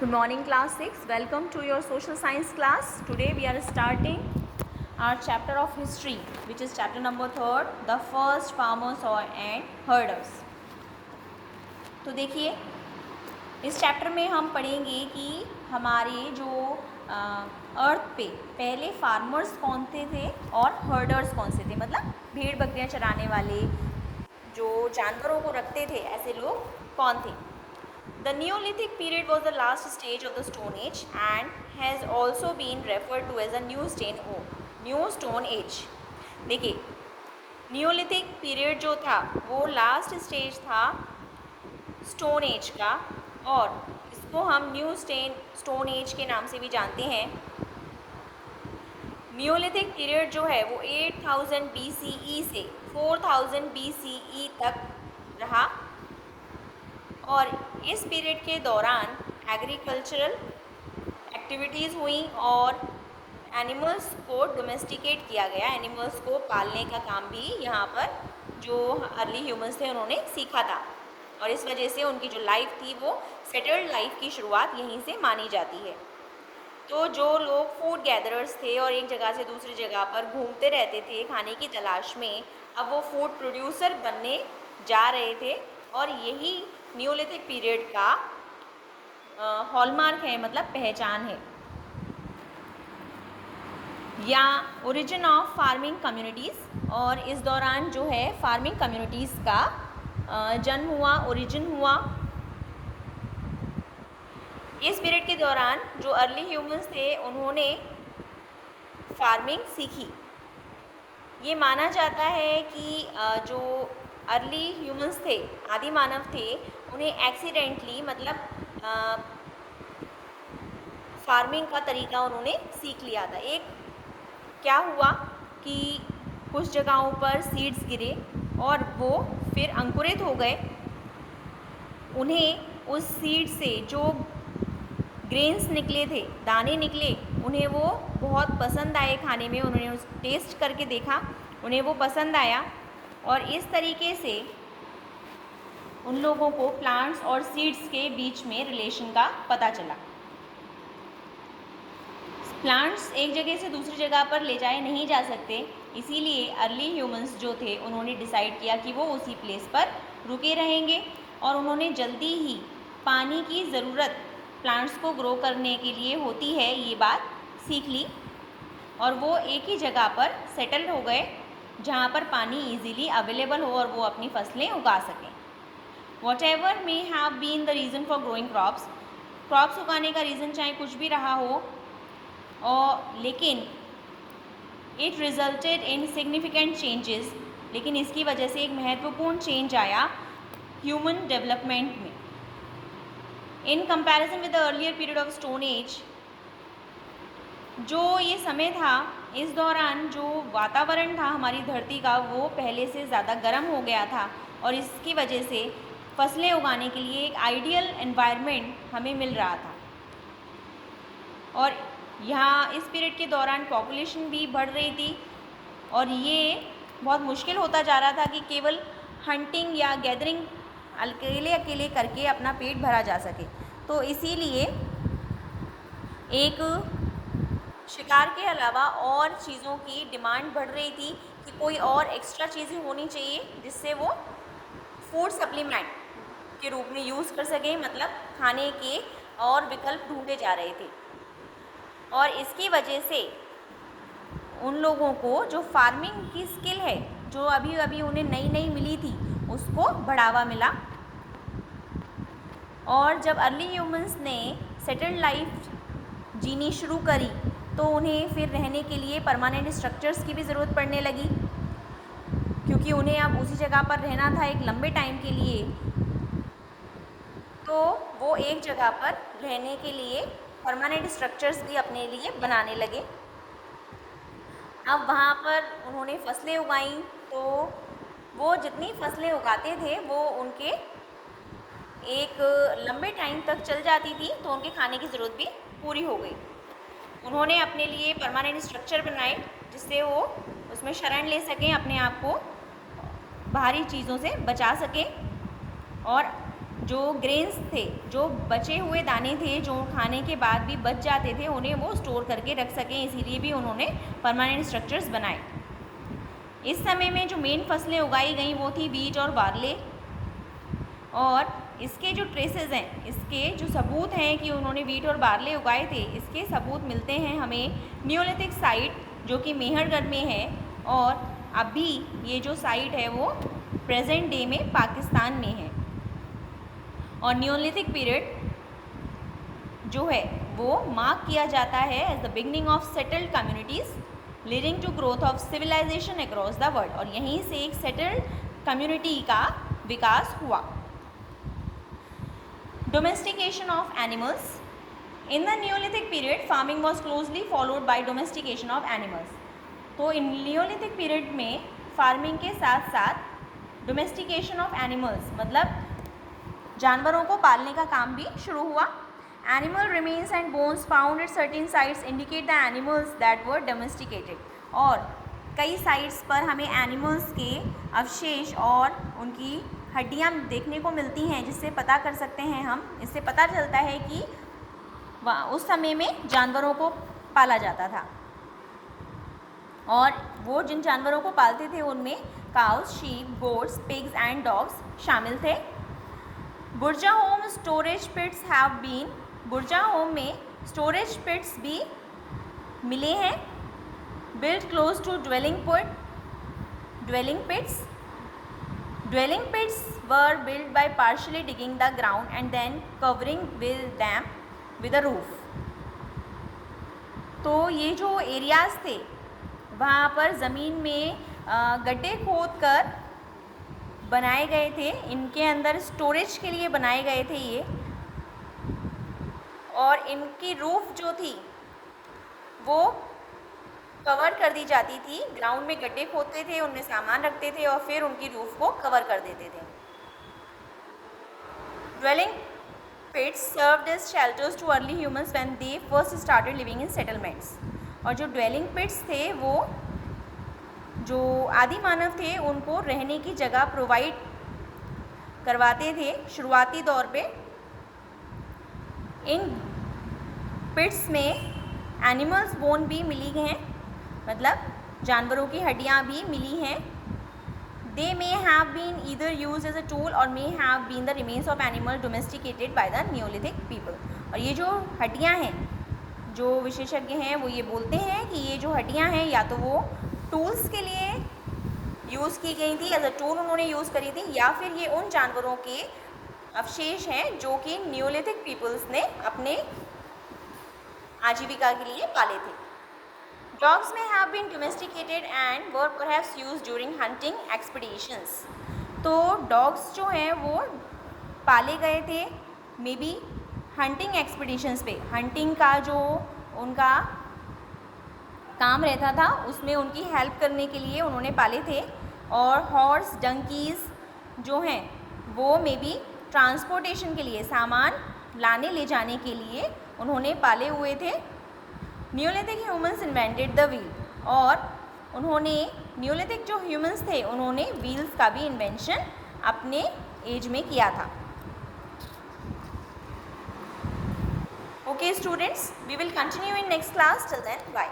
Good morning class 6. Welcome to your social science class. Today we are starting our chapter of history, which is chapter number 3, the first farmers and herders. तो देखिए इस chapter में हम पढ़ेंगे कि हमारे जो अर्थ पे पहले फार्मर्स कौन थे और हर्डर्स कौन से थे, मतलब भेड़ बकरियां चराने वाले जो जानवरों को रखते थे ऐसे लोग कौन थे. The Neolithic period was the last stage of the Stone Age and has also been referred to as a New Stone Age. देखिए नियोलिथिक पीरियड जो था वो लास्ट स्टेज था स्टोन एज का और इसको हम न्यू स्टोन एज के नाम से भी जानते हैं. नियोलिथिक पीरियड जो है वो 8000 BCE से 4000 BCE तक रहा और इस पीरियड के दौरान एग्रीकल्चरल एक्टिविटीज़ हुई और एनिमल्स को डोमेस्टिकेट किया गया. एनिमल्स को पालने का काम भी यहाँ पर जो अर्ली ह्यूमंस थे उन्होंने सीखा था और इस वजह से उनकी जो लाइफ थी वो सेटल्ड लाइफ की शुरुआत यहीं से मानी जाती है. तो जो लोग फूड गैदरर्स थे और एक जगह से दूसरी जगह पर घूमते रहते थे खाने की तलाश में, अब वो फूड प्रोड्यूसर बनने जा रहे थे और यही नियोलिथिक पीरियड का हॉलमार्क है, मतलब पहचान है. या ओरिजिन ऑफ फार्मिंग कम्युनिटीज़, और इस दौरान जो है फार्मिंग कम्युनिटीज़ का जन्म हुआ, ओरिजिन हुआ. इस पीरियड के दौरान जो अर्ली ह्यूमंस थे उन्होंने फार्मिंग सीखी. ये माना जाता है कि जो अर्ली ह्यूमंस थे, आदि मानव थे, उन्हें एक्सीडेंटली मतलब फार्मिंग का तरीका उन्होंने सीख लिया था. एक क्या हुआ कि कुछ जगहों पर सीड्स गिरे और वो फिर अंकुरित हो गए. उन्हें उस सीड से जो ग्रेन्स निकले थे, दाने निकले, उन्हें वो बहुत पसंद आए खाने में. उन्होंने उस टेस्ट करके देखा, उन्हें वो पसंद आया और इस तरीके से उन लोगों को प्लांट्स और सीड्स के बीच में रिलेशन का पता चला. प्लांट्स एक जगह से दूसरी जगह पर ले जाए नहीं जा सकते, इसीलिए अर्ली ह्यूमंस जो थे उन्होंने डिसाइड किया कि वो उसी प्लेस पर रुके रहेंगे और उन्होंने जल्दी ही पानी की ज़रूरत प्लांट्स को ग्रो करने के लिए होती है ये बात सीख ली और वो एक ही जगह पर सेटल हो गए जहाँ पर पानी इजीली अवेलेबल हो और वो अपनी फसलें उगा सकें. Whatever may have been the reason for growing crops उगाने का रीज़न चाहे कुछ भी रहा हो, और लेकिन it resulted in significant changes, लेकिन इसकी वजह से एक महत्वपूर्ण चेंज आया ह्यूमन डेवलपमेंट में. In comparison with the earlier period of stone age, जो ये समय था इस दौरान जो वातावरण था हमारी धरती का वो पहले से ज़्यादा गर्म हो गया था और इसकी वजह से फसलें उगाने के लिए एक आइडियल एनवायरनमेंट हमें मिल रहा था. और यहाँ इस पीरियड के दौरान पॉपुलेशन भी बढ़ रही थी और ये बहुत मुश्किल होता जा रहा था कि केवल हंटिंग या गैदरिंग अकेले करके अपना पेट भरा जा सके. तो इसीलिए एक शिकार के अलावा और चीज़ों की डिमांड बढ़ रही थी कि कोई और एक्स्ट्रा चीज़ें होनी चाहिए जिससे वो फूड सप्लीमेंट के रूप में यूज़ कर सकें, मतलब खाने के और विकल्प ढूंढे जा रहे थे. और इसकी वजह से उन लोगों को जो फार्मिंग की स्किल है जो अभी अभी उन्हें नई नई मिली थी उसको बढ़ावा मिला. और जब अर्ली ह्यूमंस ने सेटल्ड लाइफ जीनी शुरू करी तो उन्हें फिर रहने के लिए परमानेंट स्ट्रक्चर्स की भी ज़रूरत पड़ने लगी, क्योंकि उन्हें अब उसी जगह पर रहना था एक लंबे टाइम के लिए. तो वो एक जगह पर रहने के लिए परमानेंट स्ट्रक्चर्स भी अपने लिए बनाने लगे. अब वहाँ पर उन्होंने फसलें उगाई तो वो जितनी फसलें उगाते थे वो उनके एक लंबे टाइम तक चल जाती थी, तो उनके खाने की ज़रूरत भी पूरी हो गई. उन्होंने अपने लिए परमानेंट स्ट्रक्चर बनाए जिससे वो उसमें शरण ले सकें, अपने आप को बाहरी चीज़ों से बचा सकें और जो ग्रेन्स थे, जो बचे हुए दाने थे, जो खाने के बाद भी बच जाते थे, उन्हें वो स्टोर करके रख सकें, इसीलिए भी उन्होंने परमानेंट स्ट्रक्चर्स बनाए। इस समय में जो मेन फसलें उगाई गई वो थी वीट और बार्ले, और इसके जो ट्रेसेस हैं, इसके जो सबूत हैं कि उन्होंने वीट और बार्ले उगाए थे, इसके सबूत मिलते हैं हमें नियोलिथिक साइट जो कि मेहरगढ़ में है, और अभी ये जो साइट है वो प्रेजेंट डे में पाकिस्तान में है। और नियोलिथिक पीरियड जो है वो मार्क किया जाता है as the beginning of settled communities leading to growth of civilisation across the world, और यहीं से एक सेटल्ड कम्युनिटी का विकास हुआ। Domestication of animals. In the Neolithic period, farming was closely followed by domestication of animals. तो इन Neolithic period में farming के साथ साथ डोमेस्टिकेशन ऑफ एनिमल्स मतलब जानवरों को पालने का काम भी शुरू हुआ। Animal remains and bones found at certain sites indicate the animals that were domesticated, और कई साइट्स पर हमें एनिमल्स के अवशेष और उनकी हड्डियाँ देखने को मिलती हैं, जिससे पता कर सकते हैं हम, इससे पता चलता है कि उस समय में जानवरों को पाला जाता था। और वो जिन जानवरों को पालते थे उनमें cows, sheep, goats, pigs and dogs शामिल थे। Burzahom storage pits have been, Burzahom में स्टोरेज पिट्स भी मिले हैं। Built close to dwelling pits, dwelling pits were built by partially digging the ground and then covering them with a roof. तो ये जो areas थे वहाँ पर ज़मीन में गड्ढे खोद कर बनाए गए थे, इनके अंदर स्टोरेज के लिए बनाए गए थे ये, और इनकी रूफ जो थी वो कवर कर दी जाती थी। ग्राउंड में गड्ढे खोदते थे, उनमें सामान रखते थे और फिर उनकी रूफ को कवर कर देते थे। Dwelling pits served as shelters to early humans when they first started living in settlements, और जो ड्वेलिंग पिट्स थे वो जो आदि मानव थे उनको रहने की जगह प्रोवाइड करवाते थे शुरुआती दौर पे। इन पिट्स में एनिमल्स बोन भी मिली हैं, मतलब जानवरों की हड्डियाँ भी मिली हैं। They may have been either use as a tool और may have been the remains of animal domesticated by the neolithic people. और ये जो हड्डियाँ हैं, जो विशेषज्ञ हैं वो ये बोलते हैं कि ये जो हड्डियाँ हैं या तो वो टूल्स के लिए यूज़ की गई थी, एज अ टूल उन्होंने यूज़ करी थी, या फिर ये उन जानवरों के अवशेष हैं जो कि नियोलिथिक पीपल्स ने अपने आजीविका के लिए पाले थे। Dogs may have been domesticated and were perhaps used during hunting expeditions. तो डॉग्स जो हैं वो पाले गए थे मे बी हंटिंग एक्सपीडिशंस पे, हंटिंग का जो उनका काम रहता था उसमें उनकी हेल्प करने के लिए उन्होंने पाले थे। और हॉर्स, डंकीज़ जो हैं वो मे बी ट्रांसपोर्टेशन के लिए, सामान लाने ले जाने के लिए उन्होंने पाले हुए थे। Neolithic humans invented the wheel, और उन्होंने नियोलिथिक जो ह्यूमंस थे उन्होंने व्हील्स का भी इन्वेंशन अपने एज में किया था। Okay students, we will continue in next class, till then bye.